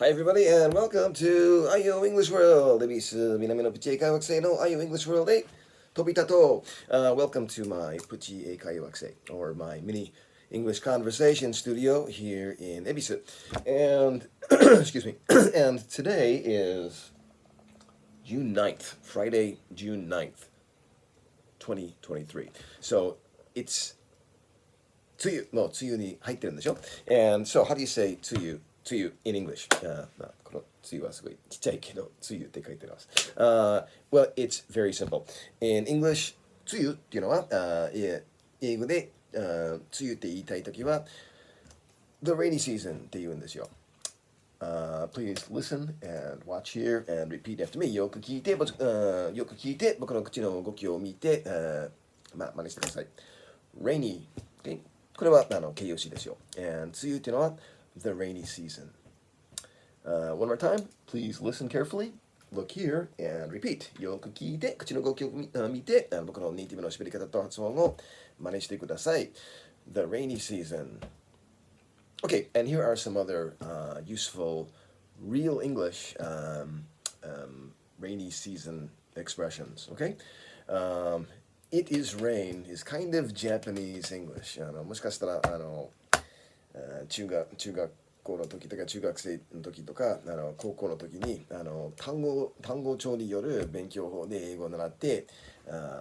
Hi everybody and welcome to IO English World! 恵比寿南のプチ英会話学生の IO English World へ飛び立とう、Welcome to my プチ英会話学生 or my mini English conversation studio here in 恵比寿 and excuse me and today is June 9th, Friday, June 9th, 2023. So it's 梅雨、もう梅雨に入ってるんでしょ And so how do you say 梅雨in English? この梅雨はすごいちっちゃいけど、梅雨って書いてます。Well, it's very simple. In English, 梅雨っていうのは、英語で、梅雨って言いたいときは、the rainy season って言うんですよ。Please listen and watch here and repeat after me. よく聞いて、僕の口の動きを見て、真似してください。Rainy. Okay? これは形容詞ですよ。And 梅雨っていうのは、the rainy season. One more time, please listen carefully, look here, and repeat. よく聞いて、口の動きを見て、僕のネイティブの喋り方と発音を真似してください。The rainy season. Okay, and here are some other useful real English rainy season expressions, okay? It is rain is kind of Japanese English. もしかしたら中学校の時とか中学生の時とか高校の時に単語帳による勉強法で英語を習って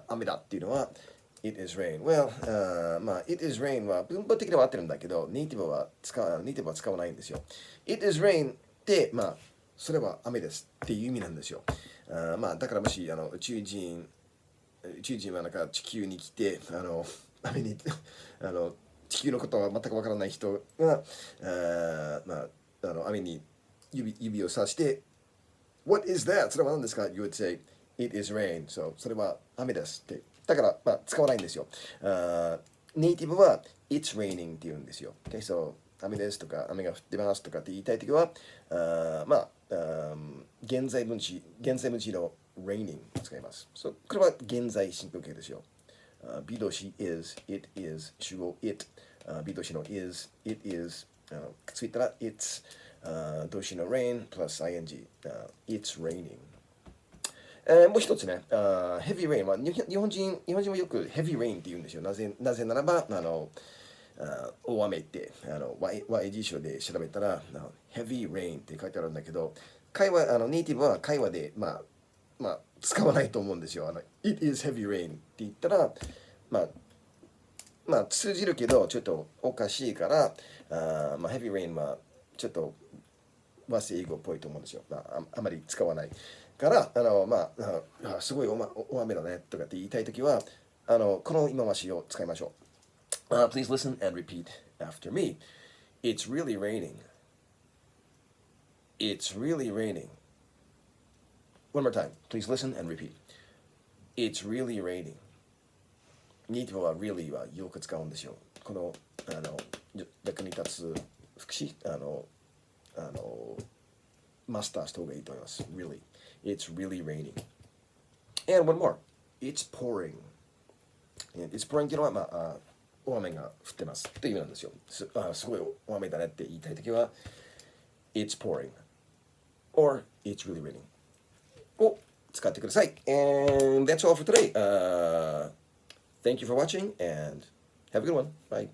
雨だっていうのは It is rain. Well, It is rain は文法的には合ってるんだけどネイティブは使わないんですよ。It is rain ってそれは雨ですっていう意味なんですよ。だからもし宇宙人は地球に来て雨に地球のことは全くわからない人が雨に指をさして What is that? それは何ですか You would say It is rain. So それは雨ですってだから使わないんですよ。ネイティブは It's raining って言うんですよ。Okay? So 雨ですとか雨が降ってますとかって言いたいときは現在分詞の raining を使います。So これは現在進行形ですよ。B 動詞 is, it is, 主語 it、B 動詞の is, it is、くっついたら it's、動詞の rain plus ing、it's raining。もう一つね、heavy rain は日本人はよく heavy rain って言うんですよ。なぜならば大雨ってY 辞書で調べたらheavy rain って書いてあるんだけどネイティブは会話で使わないと思うんですよ。It is heavy rain って言ったら通じるけどちょっとおかしいからheavy rain はちょっと和製英語っぽいと思うんですよ。あまり使わないからすごい大雨だねとかって言いたいときはこの言い回しを使いましょう。Please listen and repeat after me. It's really raining. It's really raining. One more time. Please listen and repeat. It's really raining. ネイティブは really はよく使うんですよ。この役に立つ副詞マスターした方がいいと思います。Really. It's really raining. And one more. It's pouring. It's pouring っていうのは大雨が降ってますっていう意味なんですよ。すごい大雨だねって言いたいときは It's pouring. Or It's really raining. を使ってください。And that's all for today. Thank you for watching and have a good one. Bye.